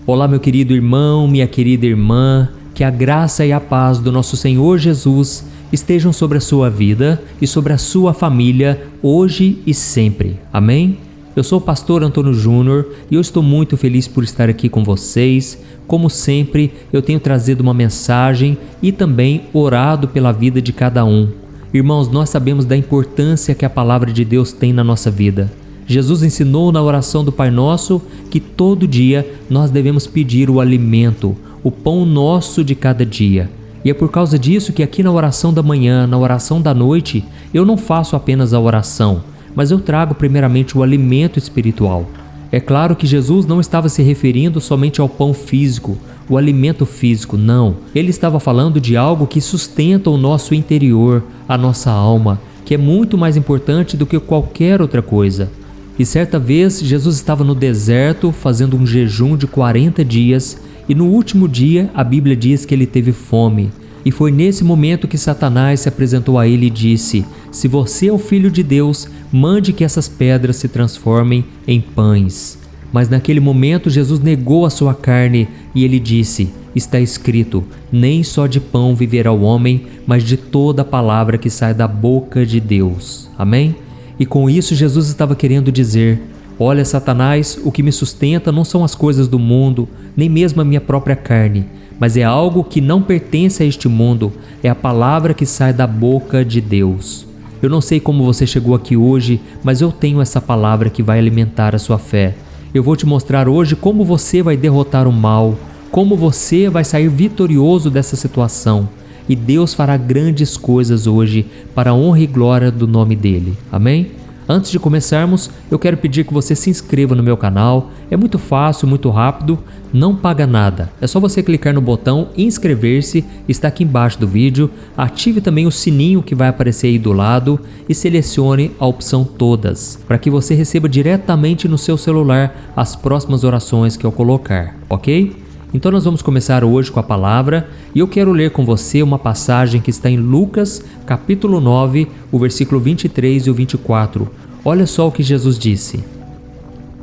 Olá, meu querido irmão, minha querida irmã, que a graça e a paz do nosso Senhor Jesus estejam sobre a sua vida e sobre a sua família, hoje e sempre. Amém? Eu sou o pastor Antônio Júnior e eu estou muito feliz por estar aqui com vocês. Como sempre, eu tenho trazido uma mensagem e também orado pela vida de cada um. Irmãos, nós sabemos da importância que a palavra de Deus tem na nossa vida. Jesus ensinou na oração do Pai Nosso que todo dia nós devemos pedir o alimento, o pão nosso de cada dia. E é por causa disso que aqui na oração da manhã, na oração da noite, eu não faço apenas a oração, mas eu trago primeiramente o alimento espiritual. É claro que Jesus não estava se referindo somente ao pão físico, o alimento físico, não. Ele estava falando de algo que sustenta o nosso interior, a nossa alma, que é muito mais importante do que qualquer outra coisa. E certa vez Jesus estava no deserto fazendo um jejum de 40 dias e no último dia a Bíblia diz que ele teve fome. E foi nesse momento que Satanás se apresentou a ele e disse: "Se você é o Filho de Deus, mande que essas pedras se transformem em pães." Mas naquele momento Jesus negou a sua carne e ele disse: "Está escrito, nem só de pão viverá o homem, mas de toda a palavra que sai da boca de Deus." Amém? E com isso Jesus estava querendo dizer: olha, Satanás, o que me sustenta não são as coisas do mundo, nem mesmo a minha própria carne, mas é algo que não pertence a este mundo, é a palavra que sai da boca de Deus. Eu não sei como você chegou aqui hoje, mas eu tenho essa palavra que vai alimentar a sua fé. Eu vou te mostrar hoje como você vai derrotar o mal, como você vai sair vitorioso dessa situação. E Deus fará grandes coisas hoje para a honra e glória do nome dele. Amém? Antes de começarmos, eu quero pedir que você se inscreva no meu canal. É muito fácil, muito rápido, não paga nada. É só você clicar no botão inscrever-se, está aqui embaixo do vídeo. Ative também o sininho que vai aparecer aí do lado e selecione a opção todas, para que você receba diretamente no seu celular as próximas orações que eu colocar, ok? Então nós vamos começar hoje com a palavra e eu quero ler com você uma passagem que está em Lucas, capítulo 9, o versículo 23 e o 24. Olha só o que Jesus disse: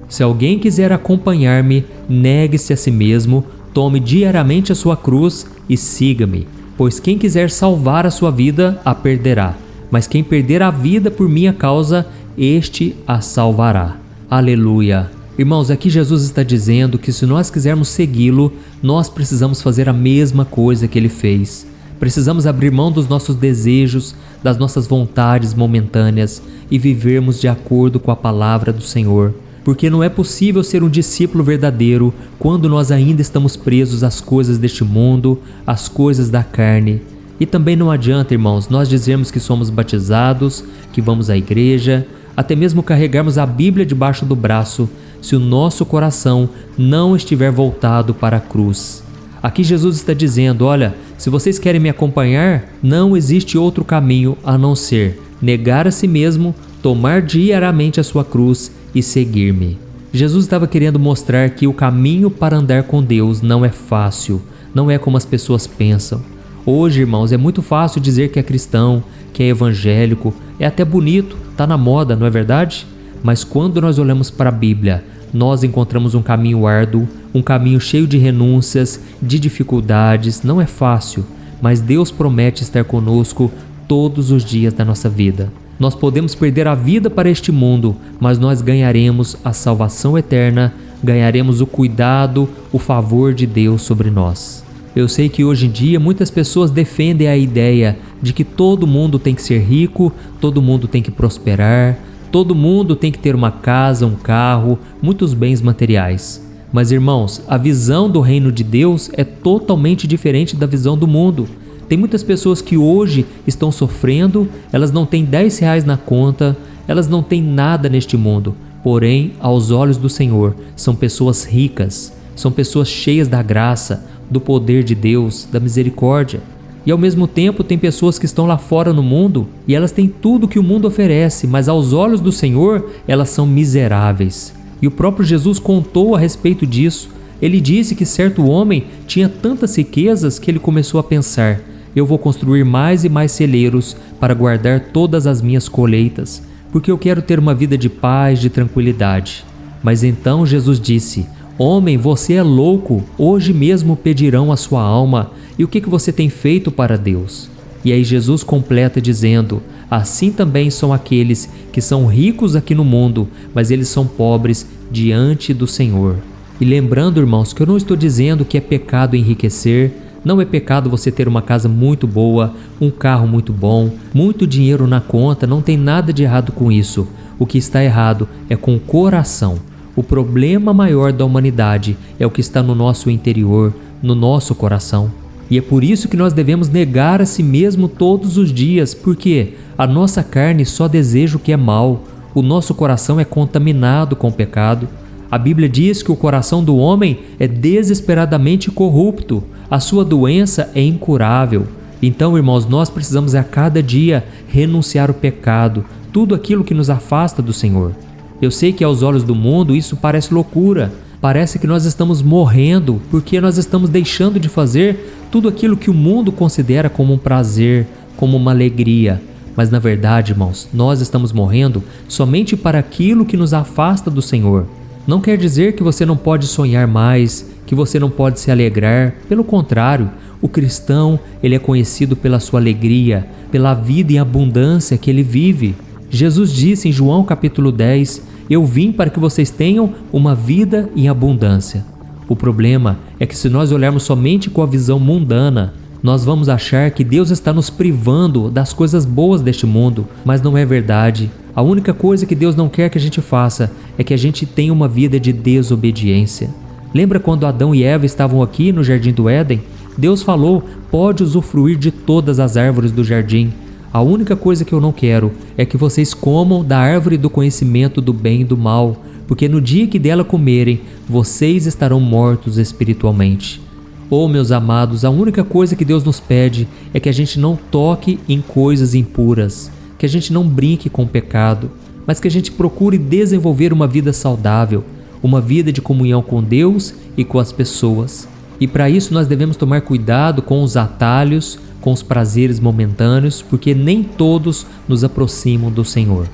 "Se alguém quiser acompanhar-me, negue-se a si mesmo, tome diariamente a sua cruz e siga-me. Pois quem quiser salvar a sua vida, a perderá. Mas quem perder a vida por minha causa, este a salvará." Aleluia! Irmãos, aqui Jesus está dizendo que se nós quisermos segui-lo, nós precisamos fazer a mesma coisa que ele fez. Precisamos abrir mão dos nossos desejos, das nossas vontades momentâneas e vivermos de acordo com a palavra do Senhor. Porque não é possível ser um discípulo verdadeiro quando nós ainda estamos presos às coisas deste mundo, às coisas da carne. E também não adianta, irmãos, nós dizermos que somos batizados, que vamos à igreja, até mesmo carregarmos a Bíblia debaixo do braço, se o nosso coração não estiver voltado para a cruz. Aqui Jesus está dizendo: olha, se vocês querem me acompanhar, não existe outro caminho a não ser negar a si mesmo, tomar diariamente a sua cruz e seguir-me. Jesus estava querendo mostrar que o caminho para andar com Deus não é fácil, não é como as pessoas pensam. Hoje, irmãos, é muito fácil dizer que é cristão, que é evangélico, é até bonito, está na moda, não é verdade? Mas quando nós olhamos para a Bíblia, nós encontramos um caminho árduo, um caminho cheio de renúncias, de dificuldades. Não é fácil, mas Deus promete estar conosco todos os dias da nossa vida. Nós podemos perder a vida para este mundo, mas nós ganharemos a salvação eterna, ganharemos o cuidado, o favor de Deus sobre nós. Eu sei que hoje em dia muitas pessoas defendem a ideia de que todo mundo tem que ser rico, todo mundo tem que prosperar, todo mundo tem que ter uma casa, um carro, muitos bens materiais. Mas, irmãos, a visão do reino de Deus é totalmente diferente da visão do mundo. Tem muitas pessoas que hoje estão sofrendo, elas não têm 10 reais na conta, elas não têm nada neste mundo. Porém, aos olhos do Senhor, são pessoas ricas, são pessoas cheias da graça, do poder de Deus, da misericórdia. E ao mesmo tempo tem pessoas que estão lá fora no mundo e elas têm tudo que o mundo oferece, mas aos olhos do Senhor elas são miseráveis. E o próprio Jesus contou a respeito disso. Ele disse que certo homem tinha tantas riquezas que ele começou a pensar: eu vou construir mais e mais celeiros para guardar todas as minhas colheitas, porque eu quero ter uma vida de paz, de tranquilidade. Mas então Jesus disse: Homem, você é louco, hoje mesmo pedirão a sua alma. E o que você tem feito para Deus? E aí Jesus completa dizendo: assim também são aqueles que são ricos aqui no mundo, mas eles são pobres diante do Senhor. E lembrando, irmãos, que eu não estou dizendo que é pecado enriquecer, não é pecado você ter uma casa muito boa, um carro muito bom, muito dinheiro na conta, não tem nada de errado com isso. O que está errado é com o coração. O problema maior da humanidade é o que está no nosso interior, no nosso coração. E é por isso que nós devemos negar a si mesmo todos os dias, porque a nossa carne só deseja o que é mal, o nosso coração é contaminado com o pecado. A Bíblia diz que o coração do homem é desesperadamente corrupto, a sua doença é incurável. Então, irmãos, nós precisamos a cada dia renunciar ao pecado, tudo aquilo que nos afasta do Senhor. Eu sei que aos olhos do mundo isso parece loucura, parece que nós estamos morrendo porque nós estamos deixando de fazer tudo aquilo que o mundo considera como um prazer, como uma alegria. Mas na verdade, irmãos, nós estamos morrendo somente para aquilo que nos afasta do Senhor. Não quer dizer que você não pode sonhar mais, que você não pode se alegrar. Pelo contrário, o cristão, ele é conhecido pela sua alegria, pela vida em abundância que ele vive. Jesus disse em João capítulo 10, eu vim para que vocês tenham uma vida em abundância. O problema é que se nós olharmos somente com a visão mundana, nós vamos achar que Deus está nos privando das coisas boas deste mundo, mas não é verdade. A única coisa que Deus não quer que a gente faça é que a gente tenha uma vida de desobediência. Lembra quando Adão e Eva estavam aqui no Jardim do Éden? Deus falou, pode usufruir de todas as árvores do jardim. A única coisa que eu não quero é que vocês comam da árvore do conhecimento do bem e do mal, porque no dia que dela comerem, vocês estarão mortos espiritualmente. Oh, meus amados, a única coisa que Deus nos pede é que a gente não toque em coisas impuras, que a gente não brinque com o pecado, mas que a gente procure desenvolver uma vida saudável, uma vida de comunhão com Deus e com as pessoas. E para isso nós devemos tomar cuidado com os atalhos, com os prazeres momentâneos, porque nem todos nos aproximam do Senhor.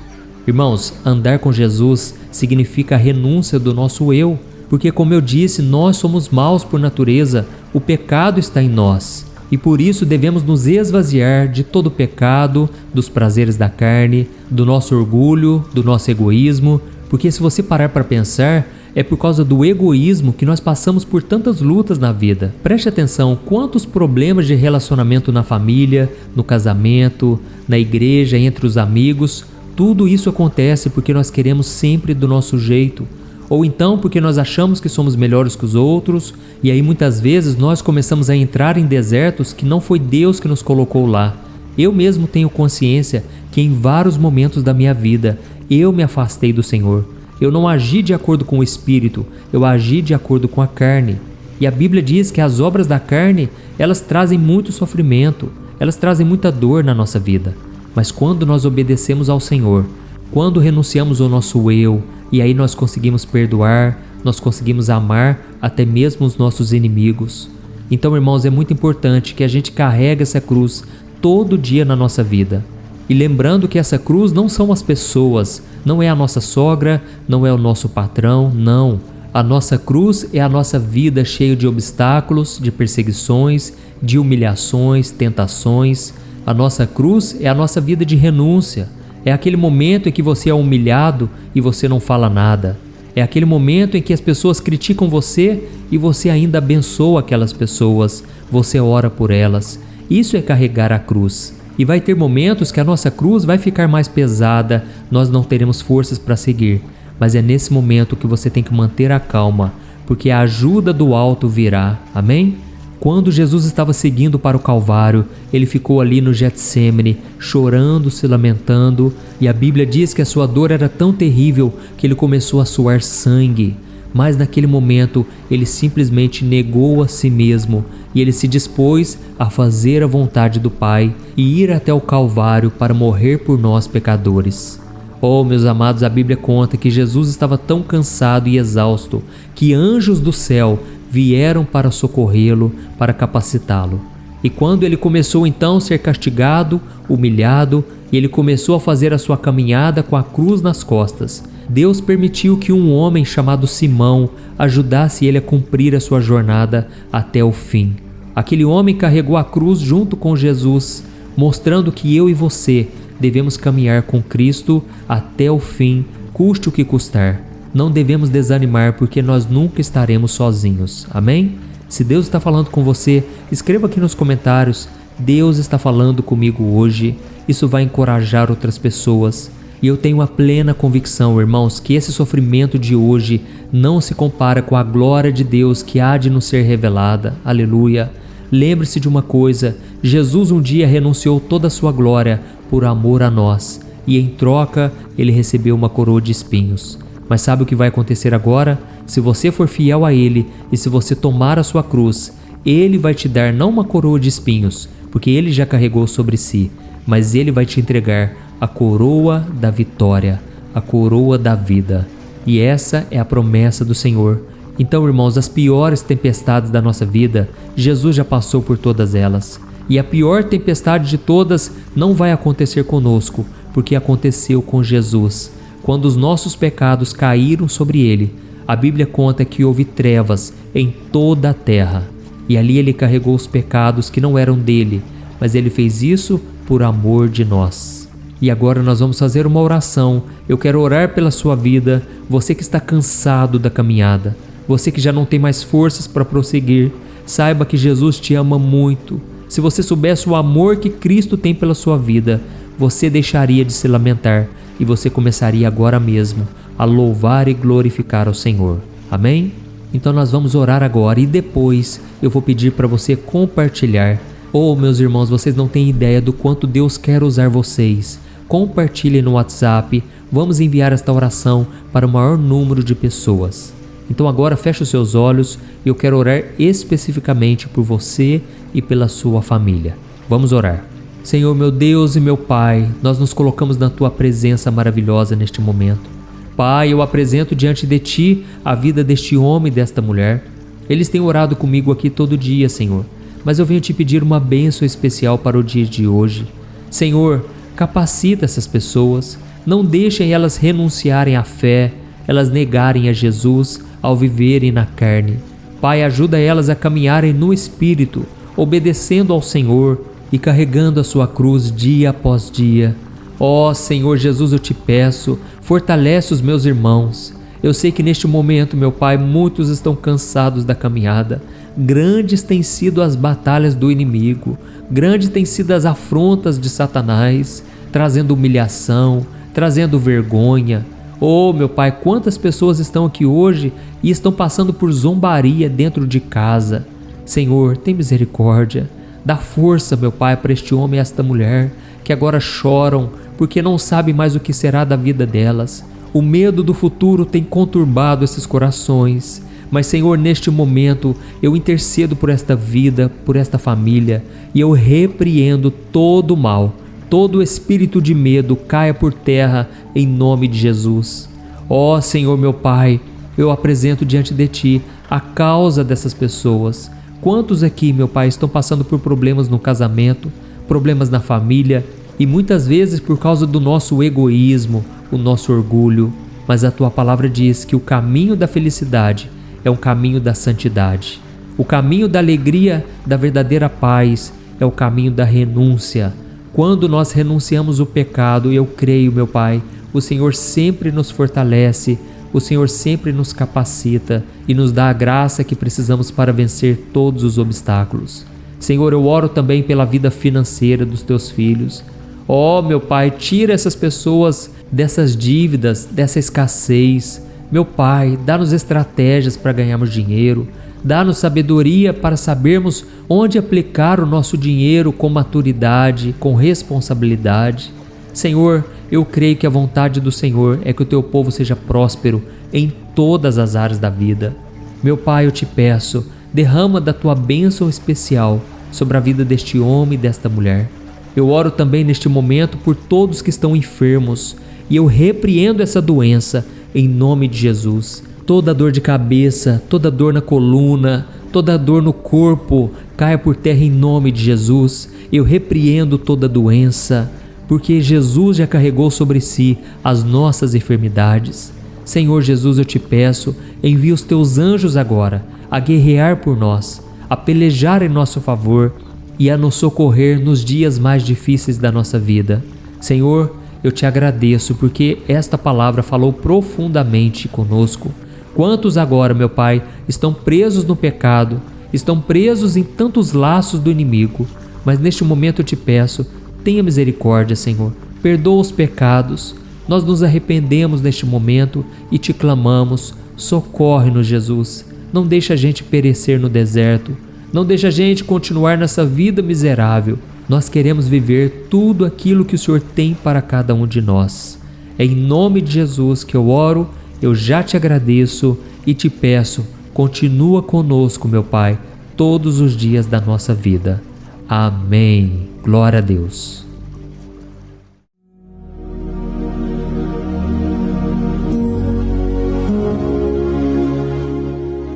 Irmãos, andar com Jesus significa a renúncia do nosso eu, porque como eu disse, nós somos maus por natureza, o pecado está em nós. E por isso devemos nos esvaziar de todo o pecado, dos prazeres da carne, do nosso orgulho, do nosso egoísmo, porque se você parar para pensar, é por causa do egoísmo que nós passamos por tantas lutas na vida. Preste atenção, quantos problemas de relacionamento na família, no casamento, na igreja, entre os amigos, tudo isso acontece porque nós queremos sempre do nosso jeito. Ou então porque nós achamos que somos melhores que os outros, e aí muitas vezes nós começamos a entrar em desertos que não foi Deus que nos colocou lá. Eu mesmo tenho consciência que em vários momentos da minha vida eu me afastei do Senhor. Eu não agi de acordo com o Espírito, eu agi de acordo com a carne. E a Bíblia diz que as obras da carne, elas trazem muito sofrimento, elas trazem muita dor na nossa vida. Mas quando nós obedecemos ao Senhor, quando renunciamos ao nosso eu, e aí nós conseguimos perdoar, nós conseguimos amar até mesmo os nossos inimigos. Então, irmãos, é muito importante que a gente carregue essa cruz todo dia na nossa vida. E lembrando que essa cruz não são as pessoas, não é a nossa sogra, não é o nosso patrão, não. A nossa cruz é a nossa vida cheia de obstáculos, de perseguições, de humilhações, tentações. A nossa cruz é a nossa vida de renúncia. É aquele momento em que você é humilhado e você não fala nada. É aquele momento em que as pessoas criticam você e você ainda abençoa aquelas pessoas. Você ora por elas. Isso é carregar a cruz. E vai ter momentos que a nossa cruz vai ficar mais pesada, nós não teremos forças para seguir. Mas é nesse momento que você tem que manter a calma, porque a ajuda do alto virá. Amém? Quando Jesus estava seguindo para o Calvário, ele ficou ali no Getsêmani, chorando, se lamentando, e a Bíblia diz que a sua dor era tão terrível que ele começou a suar sangue. Mas naquele momento, ele simplesmente negou a si mesmo e ele se dispôs a fazer a vontade do Pai e ir até o Calvário para morrer por nós pecadores. Oh, meus amados, a Bíblia conta que Jesus estava tão cansado e exausto que anjos do céu vieram para socorrê-lo, para capacitá-lo. E quando ele começou então a ser castigado, humilhado, e ele começou a fazer a sua caminhada com a cruz nas costas, Deus permitiu que um homem chamado Simão ajudasse ele a cumprir a sua jornada até o fim. Aquele homem carregou a cruz junto com Jesus, mostrando que eu e você devemos caminhar com Cristo até o fim, custe o que custar. Não devemos desanimar, porque nós nunca estaremos sozinhos. Amém? Se Deus está falando com você, escreva aqui nos comentários: Deus está falando comigo hoje. Isso vai encorajar outras pessoas. E eu tenho a plena convicção, irmãos, que esse sofrimento de hoje não se compara com a glória de Deus que há de nos ser revelada. Aleluia! Lembre-se de uma coisa: Jesus um dia renunciou toda a sua glória por amor a nós, e em troca ele recebeu uma coroa de espinhos. Mas sabe o que vai acontecer agora? Se você for fiel a ele e se você tomar a sua cruz, ele vai te dar não uma coroa de espinhos, porque ele já carregou sobre si, mas ele vai te entregar a coroa da vitória, a coroa da vida. E essa é a promessa do Senhor. Então, irmãos, as piores tempestades da nossa vida, Jesus já passou por todas elas. E a pior tempestade de todas não vai acontecer conosco, porque aconteceu com Jesus. Quando os nossos pecados caíram sobre ele, a Bíblia conta que houve trevas em toda a terra. E ali ele carregou os pecados que não eram dele, mas ele fez isso por amor de nós. E agora nós vamos fazer uma oração. Eu quero orar pela sua vida, você que está cansado da caminhada, você que já não tem mais forças para prosseguir. Saiba que Jesus te ama muito. Se você soubesse o amor que Cristo tem pela sua vida, você deixaria de se lamentar e você começaria agora mesmo a louvar e glorificar ao Senhor. Amém? Então nós vamos orar agora e depois eu vou pedir para você compartilhar. Oh, meus irmãos, vocês não têm ideia do quanto Deus quer usar vocês. Compartilhe no WhatsApp. Vamos enviar esta oração para o maior número de pessoas. Então agora feche os seus olhos e eu quero orar especificamente por você e pela sua família. Vamos orar. Senhor, meu Deus e meu Pai, nós nos colocamos na Tua presença maravilhosa neste momento. Pai, eu apresento diante de Ti a vida deste homem e desta mulher. Eles têm orado comigo aqui todo dia, Senhor, mas eu venho Te pedir uma bênção especial para o dia de hoje. Senhor, capacita essas pessoas, não deixem elas renunciarem à fé, elas negarem a Jesus ao viverem na carne. Pai, ajuda elas a caminharem no Espírito, obedecendo ao Senhor e carregando a sua cruz dia após dia. Ó Senhor Jesus, eu te peço, fortalece os meus irmãos. Eu sei que neste momento, meu Pai, muitos estão cansados da caminhada. Grandes têm sido as batalhas do inimigo, grandes têm sido as afrontas de Satanás, trazendo humilhação, trazendo vergonha. Oh, meu Pai, quantas pessoas estão aqui hoje e estão passando por zombaria dentro de casa. Senhor, tem misericórdia. Dá força, meu Pai, para este homem e esta mulher que agora choram porque não sabem mais o que será da vida delas. O medo do futuro tem conturbado esses corações. Mas, Senhor, neste momento eu intercedo por esta vida, por esta família, e eu repreendo todo o mal. Todo espírito de medo caia por terra em nome de Jesus. Ó Senhor, meu Pai, eu apresento diante de Ti a causa dessas pessoas. Quantos aqui, meu Pai, estão passando por problemas no casamento, problemas na família, e muitas vezes por causa do nosso egoísmo, o nosso orgulho. Mas a Tua palavra diz que o caminho da felicidade é um caminho da santidade. O caminho da alegria, da verdadeira paz, é o caminho da renúncia. Quando nós renunciamos o pecado, eu creio, meu Pai, o Senhor sempre nos fortalece, o Senhor sempre nos capacita e nos dá a graça que precisamos para vencer todos os obstáculos. Senhor, eu oro também pela vida financeira dos Teus filhos. Ó, meu Pai, tira essas pessoas dessas dívidas, dessa escassez. Meu Pai, dá-nos estratégias para ganharmos dinheiro. Dá-nos sabedoria para sabermos onde aplicar o nosso dinheiro com maturidade, com responsabilidade. Senhor, eu creio que a vontade do Senhor é que o Teu povo seja próspero em todas as áreas da vida. Meu Pai, eu te peço, derrama da Tua bênção especial sobre a vida deste homem e desta mulher. Eu oro também neste momento por todos que estão enfermos e eu repreendo essa doença em nome de Jesus. Toda dor de cabeça, toda dor na coluna, toda dor no corpo, caia por terra em nome de Jesus. Eu repreendo toda doença, porque Jesus já carregou sobre si as nossas enfermidades. Senhor Jesus, eu te peço, envia os teus anjos agora a guerrear por nós, a pelejar em nosso favor e a nos socorrer nos dias mais difíceis da nossa vida. Senhor, eu te agradeço porque esta palavra falou profundamente conosco. Quantos agora, meu Pai, estão presos no pecado, estão presos em tantos laços do inimigo, mas neste momento eu te peço, tenha misericórdia, Senhor, perdoa os pecados. Nós nos arrependemos neste momento e te clamamos, socorre-nos, Jesus. Não deixa a gente perecer no deserto, não deixa a gente continuar nessa vida miserável. Nós queremos viver tudo aquilo que o Senhor tem para cada um de nós. É em nome de Jesus que eu oro, eu já te agradeço e te peço, continua conosco, meu Pai, todos os dias da nossa vida. Amém. Glória a Deus.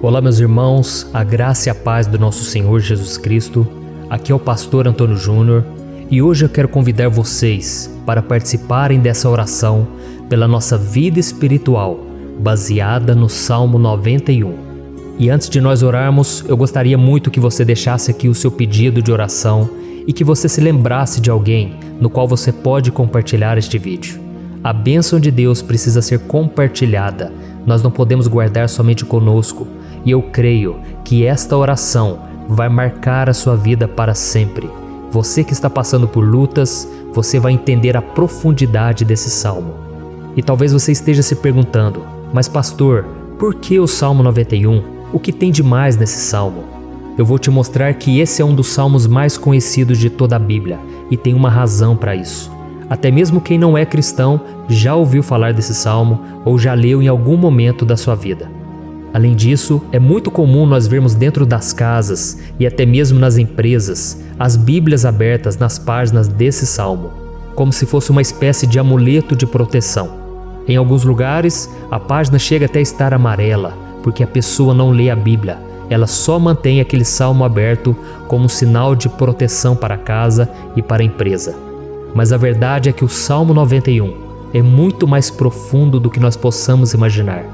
Olá, meus irmãos, a graça e a paz do nosso Senhor Jesus Cristo. Aqui é o pastor Antônio Júnior e hoje eu quero convidar vocês para participarem dessa oração pela nossa vida espiritual, baseada no Salmo 91. E antes de nós orarmos, eu gostaria muito que você deixasse aqui o seu pedido de oração e que você se lembrasse de alguém no qual você pode compartilhar este vídeo. A bênção de Deus precisa ser compartilhada, nós não podemos guardar somente conosco, e eu creio que esta oração vai marcar a sua vida para sempre. Você que está passando por lutas, você vai entender a profundidade desse salmo. E talvez você esteja se perguntando, mas pastor, por que o Salmo 91? O que tem de mais nesse salmo? Eu vou te mostrar que esse é um dos salmos mais conhecidos de toda a Bíblia e tem uma razão para isso. Até mesmo quem não é cristão já ouviu falar desse salmo ou já leu em algum momento da sua vida. Além disso, é muito comum nós vermos dentro das casas e até mesmo nas empresas as Bíblias abertas nas páginas desse salmo, como se fosse uma espécie de amuleto de proteção. Em alguns lugares, a página chega até a estar amarela, porque a pessoa não lê a Bíblia, ela só mantém aquele salmo aberto como um sinal de proteção para a casa e para a empresa. Mas a verdade é que o Salmo 91 é muito mais profundo do que nós possamos imaginar.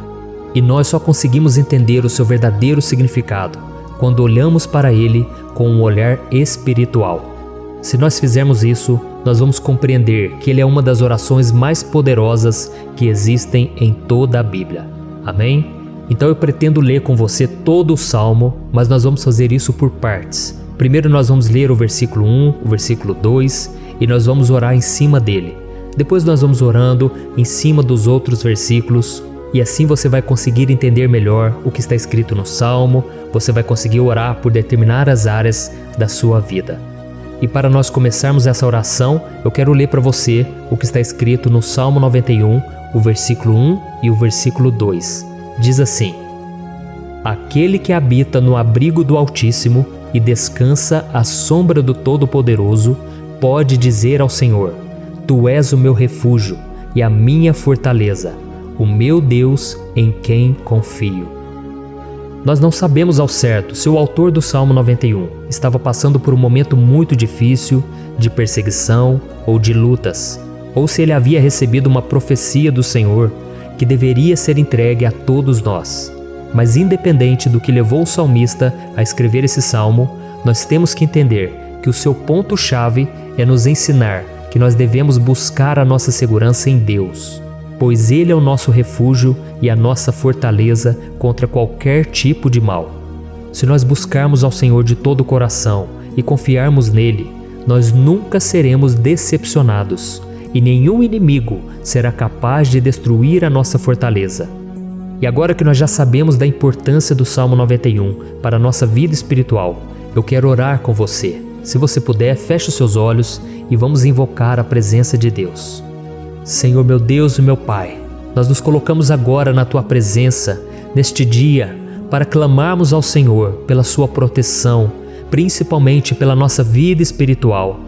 E nós só conseguimos entender o seu verdadeiro significado quando olhamos para ele com um olhar espiritual. Se nós fizermos isso, nós vamos compreender que ele é uma das orações mais poderosas que existem em toda a Bíblia. Amém? Então eu pretendo ler com você todo o Salmo, mas nós vamos fazer isso por partes. Primeiro nós vamos ler o versículo 1, o versículo 2 e nós vamos orar em cima dele. Depois nós vamos orando em cima dos outros versículos. E assim você vai conseguir entender melhor o que está escrito no Salmo, você vai conseguir orar por determinadas áreas da sua vida. E para nós começarmos essa oração, eu quero ler para você o que está escrito no Salmo 91, o versículo 1 e o versículo 2. Diz assim: Aquele que habita no abrigo do Altíssimo e descansa à sombra do Todo-Poderoso, pode dizer ao Senhor: Tu és o meu refúgio e a minha fortaleza, o meu Deus em quem confio. Nós não sabemos ao certo se o autor do Salmo 91 estava passando por um momento muito difícil, de perseguição ou de lutas, ou se ele havia recebido uma profecia do Senhor que deveria ser entregue a todos nós. Mas independente do que levou o salmista a escrever esse salmo, nós temos que entender que o seu ponto-chave é nos ensinar que nós devemos buscar a nossa segurança em Deus, pois Ele é o nosso refúgio e a nossa fortaleza contra qualquer tipo de mal. Se nós buscarmos ao Senhor de todo o coração e confiarmos nele, nós nunca seremos decepcionados e nenhum inimigo será capaz de destruir a nossa fortaleza. E agora que nós já sabemos da importância do Salmo 91 para a nossa vida espiritual, eu quero orar com você. Se você puder, feche os seus olhos e vamos invocar a presença de Deus. Senhor meu Deus e meu Pai, nós nos colocamos agora na Tua presença, neste dia, para clamarmos ao Senhor pela Sua proteção, principalmente pela nossa vida espiritual.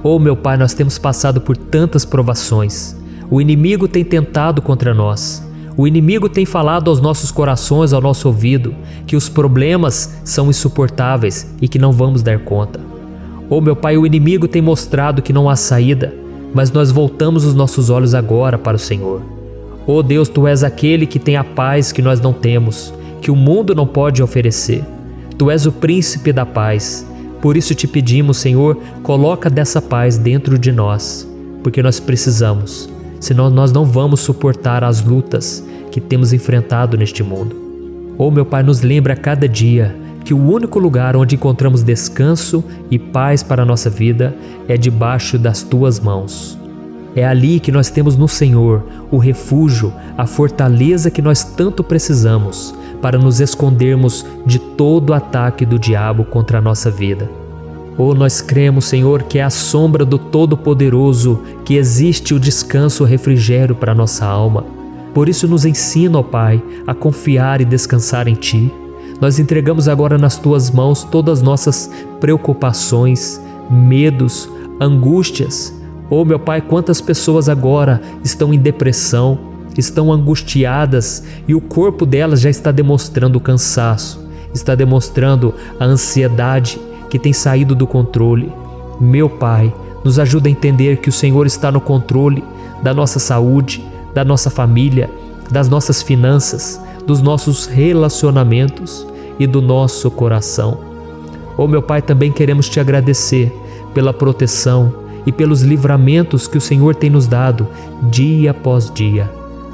Oh meu Pai, nós temos passado por tantas provações. O inimigo tem tentado contra nós. O inimigo tem falado aos nossos corações, ao nosso ouvido, que os problemas são insuportáveis e que não vamos dar conta. Oh meu Pai, o inimigo tem mostrado que não há saída. mas nós voltamos os nossos olhos agora para o Senhor. Ó Deus, Tu és aquele que tem a paz que nós não temos, que o mundo não pode oferecer. Tu és o príncipe da paz. Por isso te pedimos, Senhor, coloca dessa paz dentro de nós, porque nós precisamos, senão nós não vamos suportar as lutas que temos enfrentado neste mundo. Ó meu Pai, nos lembra a cada dia que o único lugar onde encontramos descanso e paz para a nossa vida é debaixo das Tuas mãos. É ali que nós temos no Senhor o refúgio, a fortaleza que nós tanto precisamos para nos escondermos de todo ataque do diabo contra a nossa vida. Nós cremos, Senhor, que é à sombra do Todo-Poderoso que existe o descanso, o refrigério para a nossa alma. Por isso nos ensina, ó Pai, a confiar e descansar em Ti. Nós entregamos agora nas Tuas mãos todas as nossas preocupações, medos, angústias. Meu Pai, quantas pessoas agora estão em depressão, estão angustiadas e o corpo delas já está demonstrando cansaço, está demonstrando a ansiedade que tem saído do controle. Meu Pai, nos ajuda a entender que o Senhor está no controle da nossa saúde, da nossa família, das nossas finanças, dos nossos relacionamentos e do nosso coração. Meu Pai, também queremos Te agradecer pela proteção e pelos livramentos que o Senhor tem nos dado dia após dia.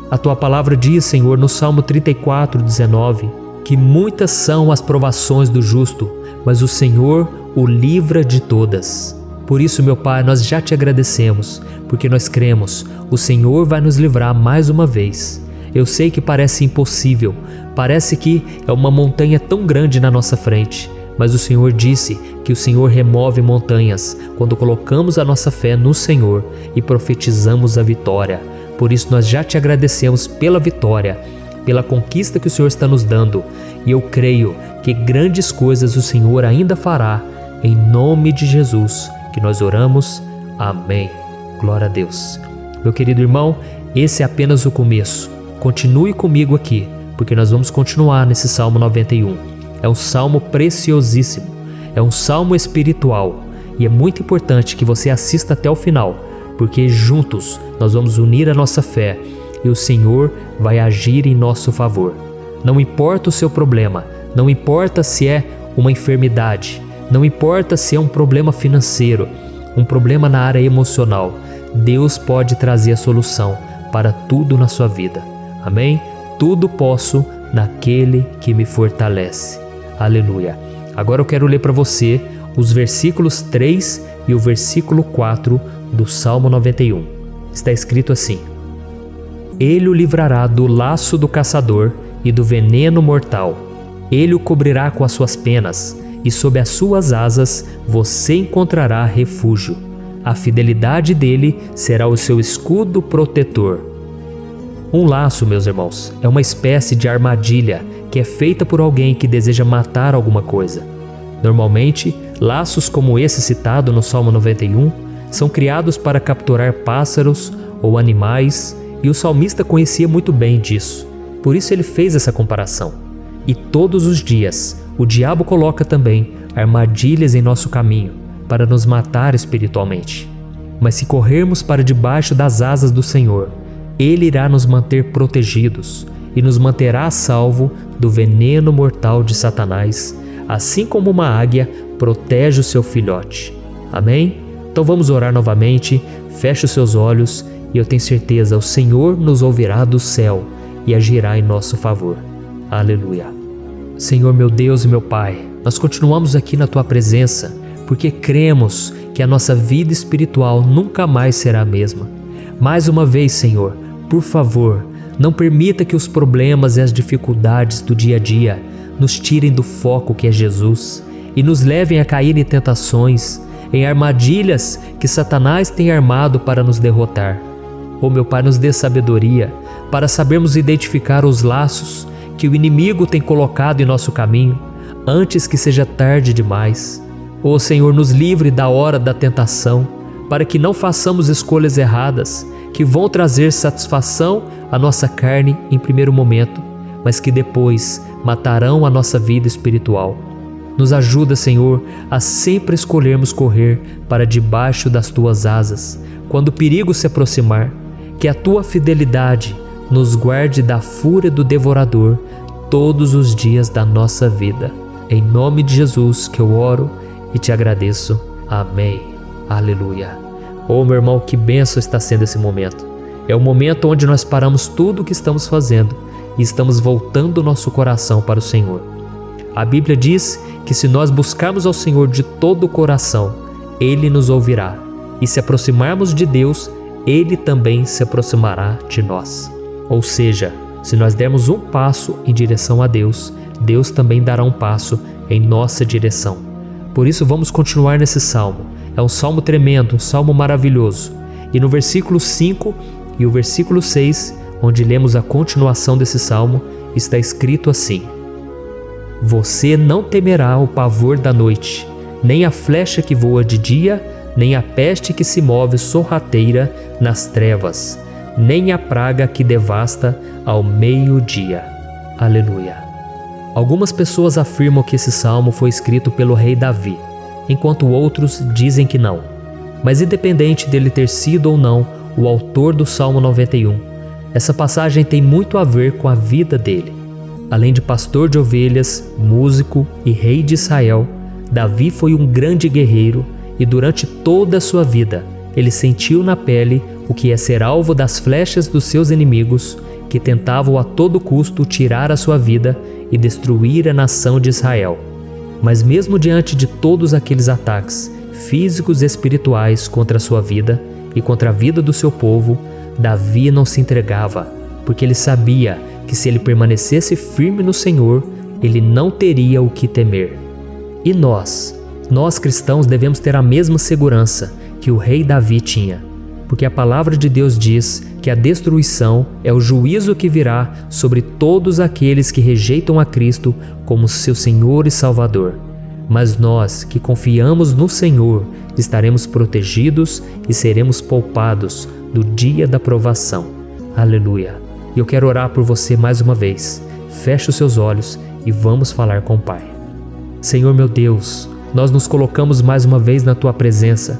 A Tua palavra diz, Senhor, no Salmo 34:19, que muitas são as provações do justo, mas o Senhor o livra de todas. Por isso, meu Pai, nós já Te agradecemos, porque nós cremos, o Senhor vai nos livrar mais uma vez. Eu sei que parece impossível, parece que é uma montanha tão grande na nossa frente, mas o Senhor disse que o Senhor remove montanhas quando colocamos a nossa fé no Senhor e profetizamos a vitória. Por isso nós já Te agradecemos pela vitória, pela conquista que o Senhor está nos dando, e eu creio que grandes coisas o Senhor ainda fará, em nome de Jesus, que nós oramos. Amém. Glória a Deus. Meu querido irmão, esse é apenas o começo. Continue comigo aqui, porque nós vamos continuar nesse Salmo 91. É um salmo preciosíssimo, é um salmo espiritual, e é muito importante que você assista até o final, porque juntos nós vamos unir a nossa fé e o Senhor vai agir em nosso favor. Não importa o seu problema, não importa se é uma enfermidade, não importa se é um problema financeiro, um problema na área emocional, Deus pode trazer a solução para tudo na sua vida. Amém? Tudo posso naquele que me fortalece. Aleluia. Agora eu quero ler para você os versículos 3 e o versículo 4 do Salmo 91. Está escrito assim: Ele o livrará do laço do caçador e do veneno mortal. Ele o cobrirá com as suas penas, e sob as suas asas você encontrará refúgio. A fidelidade dele será o seu escudo protetor. Um laço, meus irmãos, é uma espécie de armadilha que é feita por alguém que deseja matar alguma coisa. Normalmente, laços como esse citado no Salmo 91 são criados para capturar pássaros ou animais, e o salmista conhecia muito bem disso. Por isso ele fez essa comparação. E todos os dias, o diabo coloca também armadilhas em nosso caminho para nos matar espiritualmente. Mas se corrermos para debaixo das asas do Senhor, Ele irá nos manter protegidos e nos manterá a salvo do veneno mortal de Satanás, assim como uma águia protege o seu filhote. Amém? Então vamos orar novamente, feche os seus olhos e eu tenho certeza, o Senhor nos ouvirá do céu e agirá em nosso favor. Aleluia. Senhor, meu Deus e meu Pai, nós continuamos aqui na Tua presença porque cremos que a nossa vida espiritual nunca mais será a mesma. Mais uma vez, Senhor, por favor, não permita que os problemas e as dificuldades do dia a dia nos tirem do foco que é Jesus e nos levem a cair em tentações, em armadilhas que Satanás tem armado para nos derrotar. Meu Pai, nos dê sabedoria para sabermos identificar os laços que o inimigo tem colocado em nosso caminho antes que seja tarde demais. Senhor, nos livre da hora da tentação, para que não façamos escolhas erradas que vão trazer satisfação à nossa carne em primeiro momento, mas que depois matarão a nossa vida espiritual. Nos ajuda, Senhor, a sempre escolhermos correr para debaixo das Tuas asas, quando o perigo se aproximar, que a tua fidelidade nos guarde da fúria do devorador todos os dias da nossa vida. Em nome de Jesus que eu oro e te agradeço. Amém. Aleluia. Oh, meu irmão, que bênção está sendo esse momento. É o momento onde nós paramos tudo o que estamos fazendo e estamos voltando o nosso coração para o Senhor. A Bíblia diz que se nós buscarmos ao Senhor de todo o coração, Ele nos ouvirá. E se aproximarmos de Deus, Ele também se aproximará de nós. Ou seja, se nós dermos um passo em direção a Deus, Deus também dará um passo em nossa direção. Por isso vamos continuar nesse salmo. É um salmo tremendo, um salmo maravilhoso. E no versículo 5 e o versículo 6, onde lemos a continuação desse salmo, está escrito assim: Você não temerá o pavor da noite, nem a flecha que voa de dia, nem a peste que se move sorrateira nas trevas, nem a praga que devasta ao meio-dia. Aleluia. Algumas pessoas afirmam que esse salmo foi escrito pelo rei Davi, enquanto outros dizem que não. Mas independente dele ter sido ou não o autor do Salmo 91, essa passagem tem muito a ver com a vida dele. Além de pastor de ovelhas, músico e rei de Israel, Davi foi um grande guerreiro e durante toda a sua vida ele sentiu na pele o que é ser alvo das flechas dos seus inimigos, que tentavam a todo custo tirar a sua vida e destruir a nação de Israel. Mas mesmo diante de todos aqueles ataques físicos e espirituais contra a sua vida e contra a vida do seu povo, Davi não se entregava, porque ele sabia que se ele permanecesse firme no Senhor, ele não teria o que temer. E nós cristãos devemos ter a mesma segurança que o rei Davi tinha, porque a palavra de Deus diz que a destruição é o juízo que virá sobre todos aqueles que rejeitam a Cristo como seu Senhor e Salvador. Mas nós que confiamos no Senhor estaremos protegidos e seremos poupados do dia da provação. Aleluia. E eu quero orar por você mais uma vez. Feche os seus olhos e vamos falar com o Pai. Senhor meu Deus, nós nos colocamos mais uma vez na Tua presença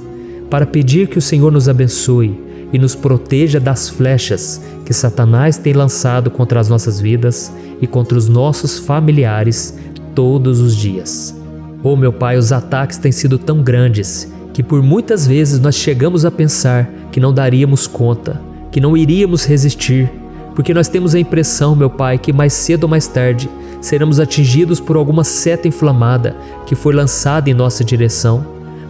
para pedir que o Senhor nos abençoe e nos proteja das flechas que Satanás tem lançado contra as nossas vidas e contra os nossos familiares todos os dias. Oh meu Pai, os ataques têm sido tão grandes que por muitas vezes nós chegamos a pensar que não daríamos conta, que não iríamos resistir, porque nós temos a impressão, meu Pai, que mais cedo ou mais tarde seremos atingidos por alguma seta inflamada que foi lançada em nossa direção.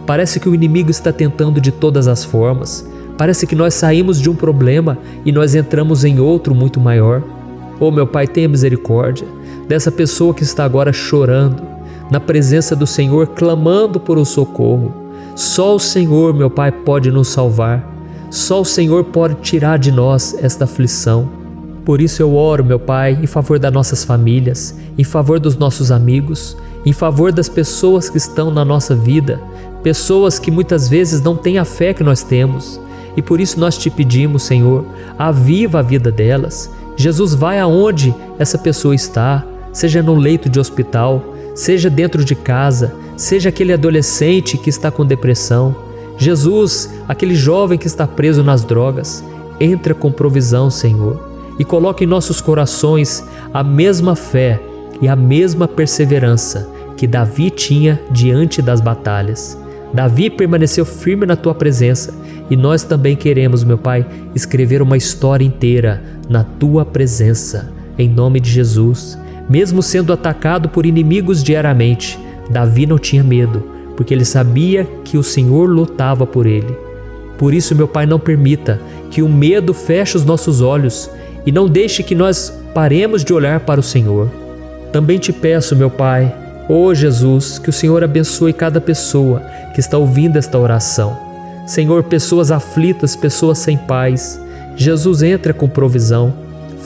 Parece que o inimigo está tentando de todas as formas. Parece que nós saímos de um problema e nós entramos em outro muito maior. Oh meu Pai, tenha misericórdia dessa pessoa que está agora chorando, na presença do Senhor, clamando por um socorro. Só o Senhor, meu Pai, pode nos salvar. Só o Senhor pode tirar de nós esta aflição. Por isso eu oro, meu Pai, em favor das nossas famílias, em favor dos nossos amigos, em favor das pessoas que estão na nossa vida, pessoas que muitas vezes não têm a fé que nós temos. E por isso nós te pedimos, Senhor, aviva a vida delas. Jesus, vai aonde essa pessoa está, seja no leito de hospital, seja dentro de casa, seja aquele adolescente que está com depressão. Jesus, aquele jovem que está preso nas drogas, entra com provisão, Senhor, e coloca em nossos corações a mesma fé e a mesma perseverança que Davi tinha diante das batalhas. Davi permaneceu firme na Tua presença e nós também queremos, meu Pai, escrever uma história inteira na Tua presença, em nome de Jesus. Mesmo sendo atacado por inimigos diariamente, Davi não tinha medo, porque ele sabia que o Senhor lutava por ele. Por isso, meu Pai, não permita que o medo feche os nossos olhos e não deixe que nós paremos de olhar para o Senhor. Também te peço, meu Pai, ó Jesus, que o Senhor abençoe cada pessoa que está ouvindo esta oração. Senhor, pessoas aflitas, pessoas sem paz. Jesus, entra com provisão.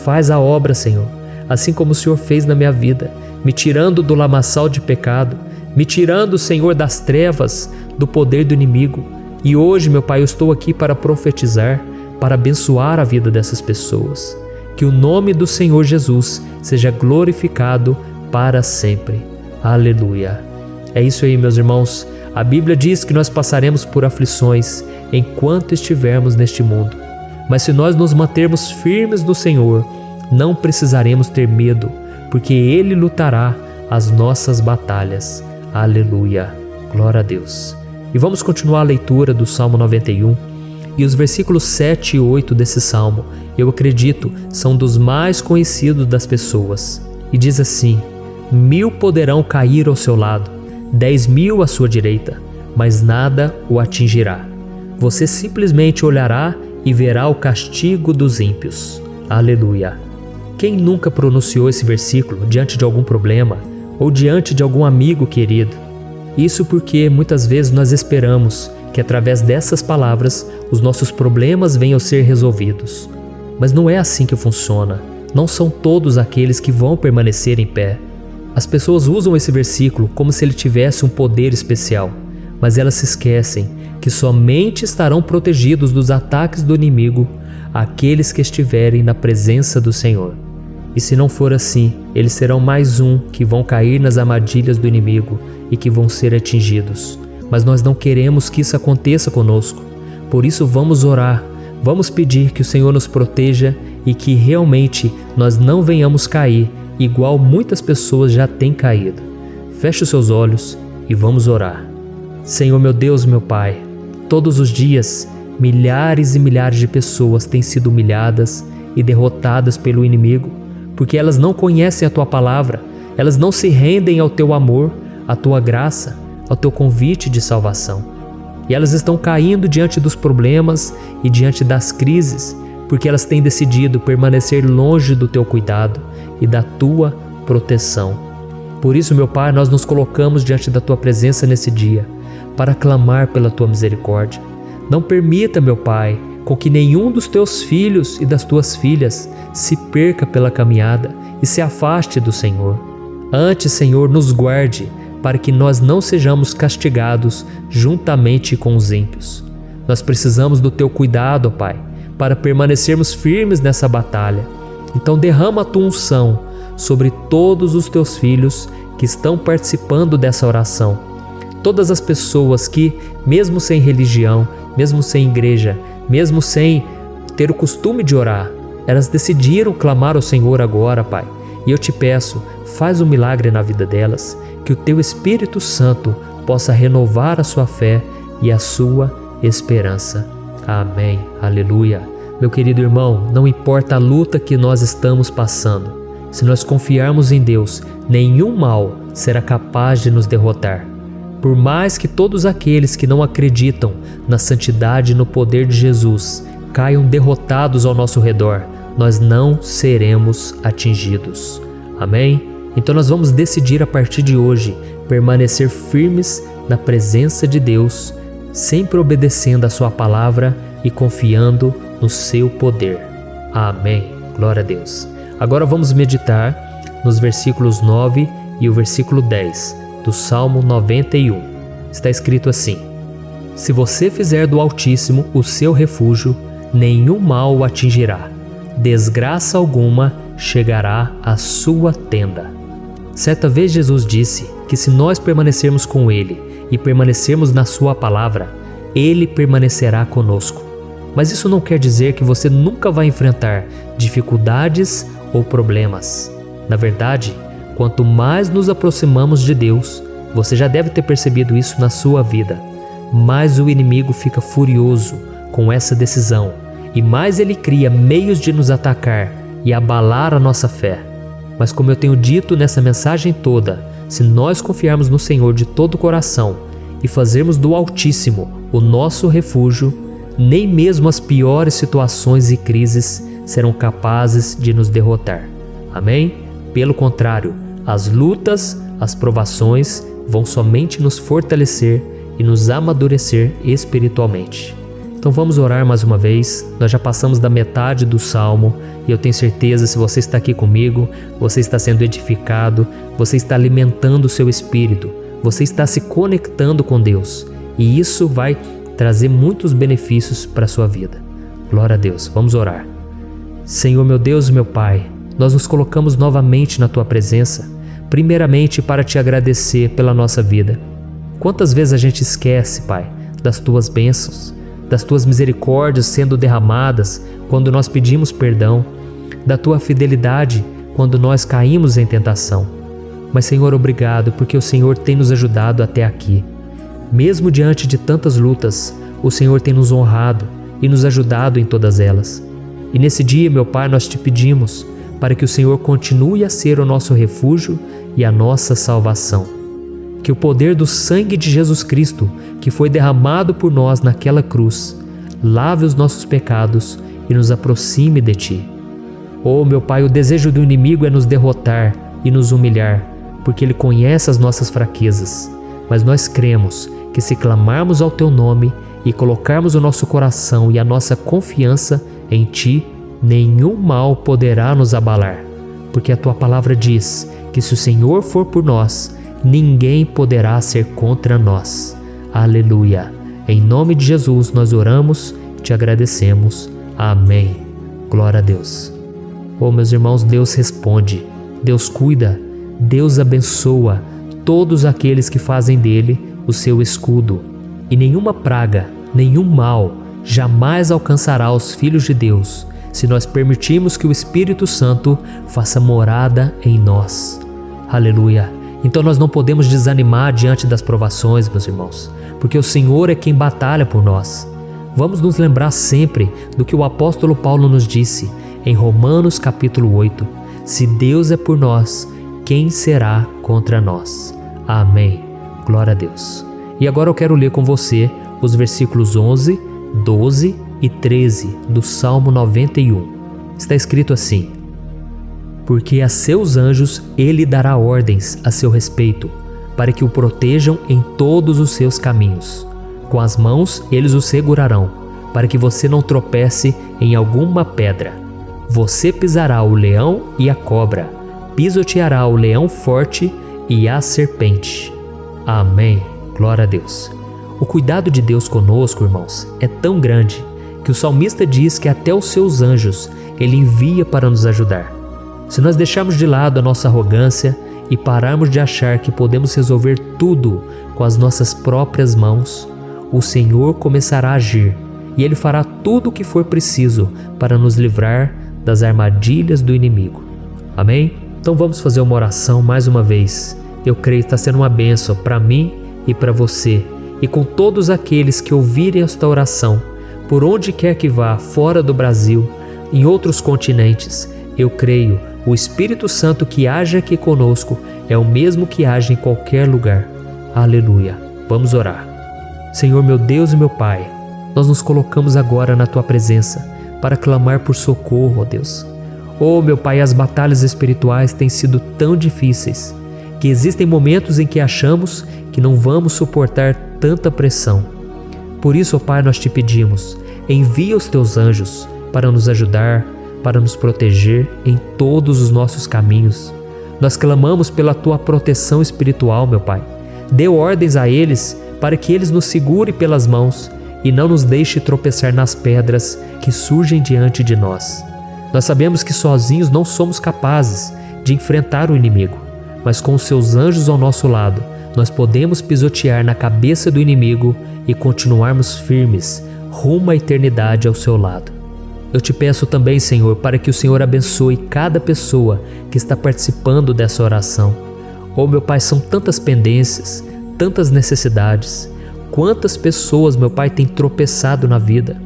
Faz a obra, Senhor, assim como o Senhor fez na minha vida, me tirando do lamaçal de pecado, me tirando, Senhor, das trevas, do poder do inimigo. E hoje, meu Pai, eu estou aqui para profetizar, para abençoar a vida dessas pessoas. Que o nome do Senhor Jesus seja glorificado para sempre. Aleluia. É isso aí, meus irmãos. A Bíblia diz que nós passaremos por aflições enquanto estivermos neste mundo. Mas se nós nos mantermos firmes no Senhor, não precisaremos ter medo, porque Ele lutará as nossas batalhas. Aleluia! Glória a Deus! E vamos continuar a leitura do Salmo 91. E os versículos 7 e 8 desse salmo, eu acredito, são dos mais conhecidos das pessoas. E diz assim: 1000 poderão cair ao seu lado, 10.000 à sua direita, mas nada o atingirá. Você simplesmente olhará e verá o castigo dos ímpios. Aleluia! Quem nunca pronunciou esse versículo diante de algum problema ou diante de algum amigo querido? Isso porque muitas vezes nós esperamos que através dessas palavras os nossos problemas venham a ser resolvidos. Mas não é assim que funciona. Não são todos aqueles que vão permanecer em pé. As pessoas usam esse versículo como se ele tivesse um poder especial, mas elas se esquecem que somente estarão protegidos dos ataques do inimigo aqueles que estiverem na presença do Senhor. E se não for assim, eles serão mais um que vão cair nas armadilhas do inimigo e que vão ser atingidos. Mas nós não queremos que isso aconteça conosco. Por isso vamos orar, vamos pedir que o Senhor nos proteja e que realmente nós não venhamos cair igual muitas pessoas já têm caído. Feche os seus olhos e vamos orar. Senhor meu Deus, meu Pai, todos os dias milhares e milhares de pessoas têm sido humilhadas e derrotadas pelo inimigo, porque elas não conhecem a Tua palavra, elas não se rendem ao Teu amor, à Tua graça, ao Teu convite de salvação. E elas estão caindo diante dos problemas e diante das crises, porque elas têm decidido permanecer longe do Teu cuidado e da Tua proteção. Por isso, meu Pai, nós nos colocamos diante da Tua presença nesse dia, para clamar pela Tua misericórdia. Não permita, meu Pai, com que nenhum dos Teus filhos e das Tuas filhas se perca pela caminhada e se afaste do Senhor. Antes, Senhor, nos guarde, para que nós não sejamos castigados juntamente com os ímpios. Nós precisamos do Teu cuidado, ó Pai, para permanecermos firmes nessa batalha. Então derrama a Tua unção sobre todos os Teus filhos que estão participando dessa oração. Todas as pessoas que, mesmo sem religião, mesmo sem igreja, mesmo sem ter o costume de orar, elas decidiram clamar ao Senhor agora, Pai. E eu te peço, faz um milagre na vida delas, que o Teu Espírito Santo possa renovar a sua fé e a sua esperança. Amém. Aleluia. Meu querido irmão, não importa a luta que nós estamos passando, se nós confiarmos em Deus, nenhum mal será capaz de nos derrotar. Por mais que todos aqueles que não acreditam na santidade e no poder de Jesus caiam derrotados ao nosso redor, nós não seremos atingidos. Amém? Então nós vamos decidir a partir de hoje permanecer firmes na presença de Deus, sempre obedecendo a Sua palavra e confiando no Seu poder. Amém. Glória a Deus. Agora vamos meditar nos versículos 9 e o versículo 10 do Salmo 91. Está escrito assim: Se você fizer do Altíssimo o seu refúgio, nenhum mal o atingirá, desgraça alguma chegará à sua tenda. Certa vez Jesus disse que se nós permanecermos com Ele e permanecermos na Sua palavra, Ele permanecerá conosco. Mas isso não quer dizer que você nunca vai enfrentar dificuldades ou problemas. Na verdade, quanto mais nos aproximamos de Deus, você já deve ter percebido isso na sua vida, mais o inimigo fica furioso com essa decisão e mais ele cria meios de nos atacar e abalar a nossa fé. Mas como eu tenho dito nessa mensagem toda, se nós confiarmos no Senhor de todo o coração e fazermos do Altíssimo o nosso refúgio, nem mesmo as piores situações e crises serão capazes de nos derrotar. Amém? Pelo contrário, as lutas, as provações vão somente nos fortalecer e nos amadurecer espiritualmente. Então vamos orar mais uma vez. Nós já passamos da metade do Salmo e eu tenho certeza, se você está aqui comigo, você está sendo edificado, você está alimentando o seu espírito, você está se conectando com Deus e isso vai trazer muitos benefícios para a sua vida. Glória a Deus. Vamos orar. Senhor meu Deus e meu Pai, nós nos colocamos novamente na Tua presença, primeiramente para Te agradecer pela nossa vida. Quantas vezes a gente esquece, Pai, das Tuas bênçãos, das Tuas misericórdias sendo derramadas quando nós pedimos perdão, da Tua fidelidade quando nós caímos em tentação. Mas, Senhor, obrigado, porque o Senhor tem nos ajudado até aqui. Mesmo diante de tantas lutas, o Senhor tem nos honrado e nos ajudado em todas elas. E nesse dia, meu Pai, nós te pedimos para que o Senhor continue a ser o nosso refúgio e a nossa salvação. Que o poder do sangue de Jesus Cristo, que foi derramado por nós naquela cruz, lave os nossos pecados e nos aproxime de Ti. Oh, meu Pai, o desejo do inimigo é nos derrotar e nos humilhar, porque ele conhece as nossas fraquezas. Mas nós cremos que se clamarmos ao Teu nome e colocarmos o nosso coração e a nossa confiança em Ti, nenhum mal poderá nos abalar. Porque a Tua palavra diz que se o Senhor for por nós, ninguém poderá ser contra nós. Aleluia! Em nome de Jesus nós oramos, te agradecemos. Amém. Glória a Deus. Oh, meus irmãos, Deus responde, Deus cuida, Deus abençoa todos aqueles que fazem dele o seu escudo. E nenhuma praga, nenhum mal jamais alcançará os filhos de Deus, se nós permitirmos que o Espírito Santo faça morada em nós. Aleluia! Então nós não podemos desanimar diante das provações, meus irmãos, porque o Senhor é quem batalha por nós. Vamos nos lembrar sempre do que o apóstolo Paulo nos disse em Romanos capítulo 8. Se Deus é por nós, quem será contra nós? Amém. Glória a Deus. E agora eu quero ler com você os versículos 11, 12 e 13 do Salmo 91. Está escrito assim: Porque a seus anjos ele dará ordens a seu respeito, para que o protejam em todos os seus caminhos. Com as mãos eles o segurarão, para que você não tropece em alguma pedra. Você pisará o leão e a cobra, pisoteará o leão forte e a serpente. Amém. Glória a Deus. O cuidado de Deus conosco, irmãos, é tão grande que o salmista diz que até os seus anjos ele envia para nos ajudar. Se nós deixarmos de lado a nossa arrogância e pararmos de achar que podemos resolver tudo com as nossas próprias mãos, o Senhor começará a agir e Ele fará tudo o que for preciso para nos livrar das armadilhas do inimigo. Amém? Então vamos fazer uma oração mais uma vez. Eu creio que está sendo uma bênção para mim e para você, e com todos aqueles que ouvirem esta oração, por onde quer que vá, fora do Brasil, em outros continentes. Eu creio, o Espírito Santo que age aqui conosco é o mesmo que age em qualquer lugar. Aleluia. Vamos orar. Senhor, meu Deus e meu Pai, nós nos colocamos agora na Tua presença para clamar por socorro, ó Deus. Oh, meu Pai, as batalhas espirituais têm sido tão difíceis que existem momentos em que achamos que não vamos suportar tanta pressão. Por isso, ó Pai, nós te pedimos, envia os Teus anjos para nos ajudar, para nos proteger em todos os nossos caminhos. Nós clamamos pela Tua proteção espiritual, meu Pai. Dê ordens a eles para que eles nos segurem pelas mãos e não nos deixe tropeçar nas pedras que surgem diante de nós. Nós sabemos que sozinhos não somos capazes de enfrentar o inimigo, mas com os Seus anjos ao nosso lado, nós podemos pisotear na cabeça do inimigo e continuarmos firmes rumo à eternidade ao Seu lado. Eu te peço também, Senhor, para que o Senhor abençoe cada pessoa que está participando dessa oração. Oh, meu Pai, são tantas pendências, tantas necessidades. Quantas pessoas, meu Pai, têm tropeçado na vida.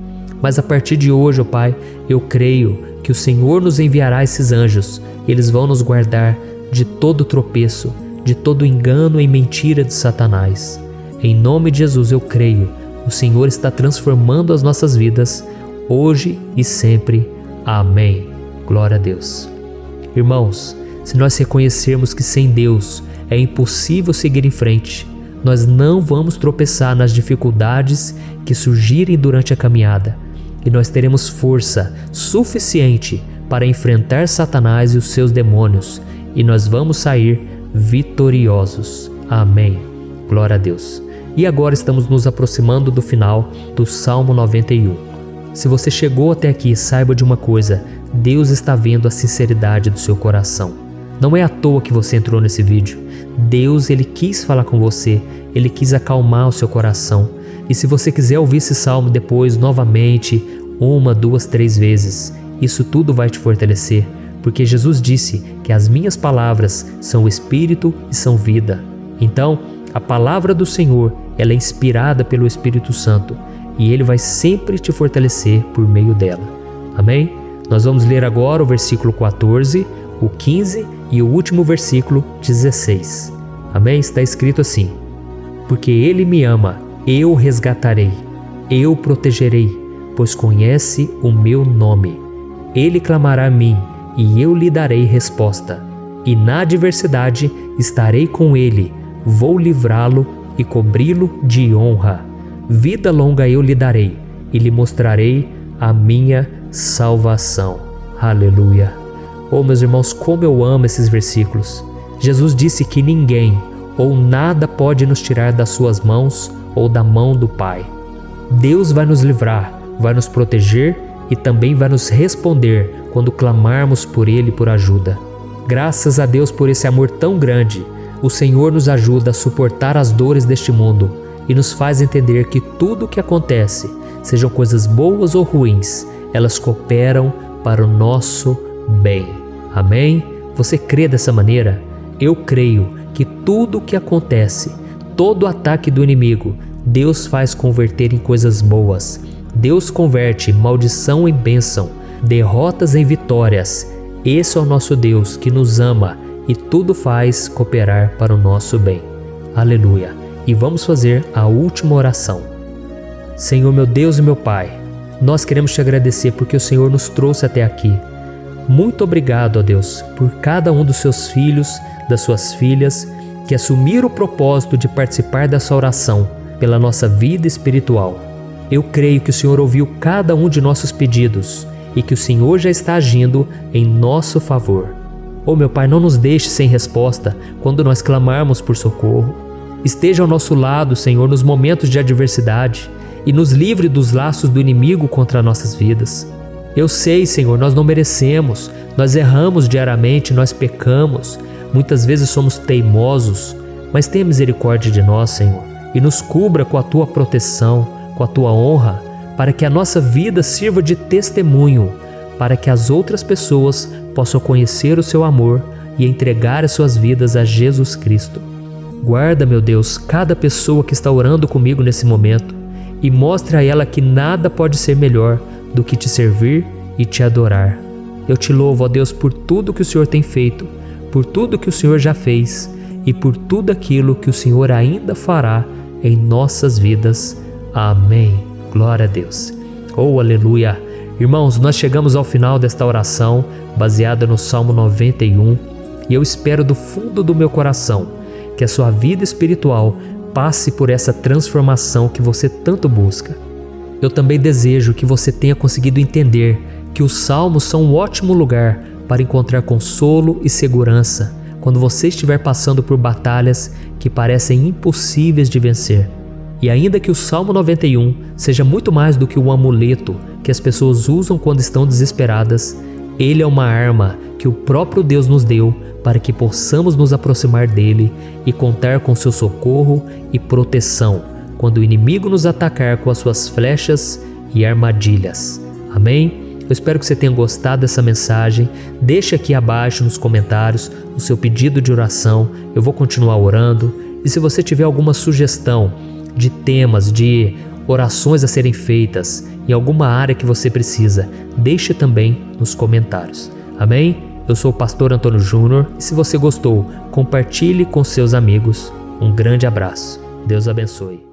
Mas a partir de hoje, ó Pai, eu creio que o Senhor nos enviará esses anjos e eles vão nos guardar de todo tropeço, de todo engano e mentira de Satanás. Em nome de Jesus eu creio, o Senhor está transformando as nossas vidas, hoje e sempre. Amém. Glória a Deus. Irmãos, se nós reconhecermos que sem Deus é impossível seguir em frente, nós não vamos tropeçar nas dificuldades que surgirem durante a caminhada, e nós teremos força suficiente para enfrentar Satanás e os seus demônios, e nós vamos sair vitoriosos. Amém. Glória a Deus. E agora estamos nos aproximando do final do Salmo 91. Se você chegou até aqui, saiba de uma coisa: Deus está vendo a sinceridade do seu coração. Não é à toa que você entrou nesse vídeo. Deus, Ele quis falar com você, Ele quis acalmar o seu coração. E se você quiser ouvir esse salmo depois, novamente, 1, 2, 3 vezes, isso tudo vai te fortalecer, porque Jesus disse que as minhas palavras são espírito e são vida. Então, a palavra do Senhor, ela é inspirada pelo Espírito Santo e Ele vai sempre te fortalecer por meio dela. Amém? Nós vamos ler agora o versículo 14, o 15 e o último versículo 16. Amém? Está escrito assim: porque Ele me ama, eu o resgatarei, eu o protegerei, pois conhece o meu nome. Ele clamará a mim e eu lhe darei resposta. E na adversidade estarei com ele, vou livrá-lo e cobri-lo de honra. Vida longa eu lhe darei e lhe mostrarei a minha salvação. Aleluia! Oh, meus irmãos, como eu amo esses versículos. Jesus disse que ninguém ou nada pode nos tirar das suas mãos ou da mão do Pai. Deus vai nos livrar, vai nos proteger e também vai nos responder quando clamarmos por Ele por ajuda. Graças a Deus por esse amor tão grande, o Senhor nos ajuda a suportar as dores deste mundo e nos faz entender que tudo o que acontece, sejam coisas boas ou ruins, elas cooperam para o nosso bem. Amém? Você crê dessa maneira? Eu creio que tudo o que acontece, todo ataque do inimigo, Deus faz converter em coisas boas. Deus converte maldição em bênção, derrotas em vitórias. Esse é o nosso Deus que nos ama e tudo faz cooperar para o nosso bem. Aleluia! E vamos fazer a última oração. Senhor, meu Deus e meu Pai, nós queremos te agradecer porque o Senhor nos trouxe até aqui. Muito obrigado, ó Deus, por cada um dos seus filhos, das suas filhas, que assumiram o propósito de participar dessa oração pela nossa vida espiritual. Eu creio que o Senhor ouviu cada um de nossos pedidos e que o Senhor já está agindo em nosso favor. Oh, meu Pai, não nos deixe sem resposta quando nós clamarmos por socorro. Esteja ao nosso lado, Senhor, nos momentos de adversidade e nos livre dos laços do inimigo contra nossas vidas. Eu sei, Senhor, nós não merecemos, nós erramos diariamente, nós pecamos, muitas vezes somos teimosos, mas tenha misericórdia de nós, Senhor, e nos cubra com a Tua proteção, com a Tua honra, para que a nossa vida sirva de testemunho, para que as outras pessoas possam conhecer o Seu amor e entregar as suas vidas a Jesus Cristo. Guarda, meu Deus, cada pessoa que está orando comigo nesse momento e mostre a ela que nada pode ser melhor do que te servir e te adorar. Eu te louvo, ó Deus, por tudo que o Senhor tem feito, por tudo que o Senhor já fez e por tudo aquilo que o Senhor ainda fará em nossas vidas. Amém. Glória a Deus. Oh, aleluia. Irmãos, nós chegamos ao final desta oração baseada no Salmo 91 e eu espero do fundo do meu coração que a sua vida espiritual passe por essa transformação que você tanto busca. Eu também desejo que você tenha conseguido entender que os salmos são um ótimo lugar para encontrar consolo e segurança quando você estiver passando por batalhas que parecem impossíveis de vencer. E ainda que o Salmo 91 seja muito mais do que um amuleto que as pessoas usam quando estão desesperadas, ele é uma arma que o próprio Deus nos deu para que possamos nos aproximar dele e contar com seu socorro e proteção quando o inimigo nos atacar com as suas flechas e armadilhas. Amém? Eu espero que você tenha gostado dessa mensagem. Deixe aqui abaixo nos comentários o seu pedido de oração. Eu vou continuar orando. E se você tiver alguma sugestão de temas, de orações a serem feitas em alguma área que você precisa, deixe também nos comentários. Amém? Eu sou o pastor Antônio Júnior e se você gostou, compartilhe com seus amigos. Um grande abraço. Deus abençoe.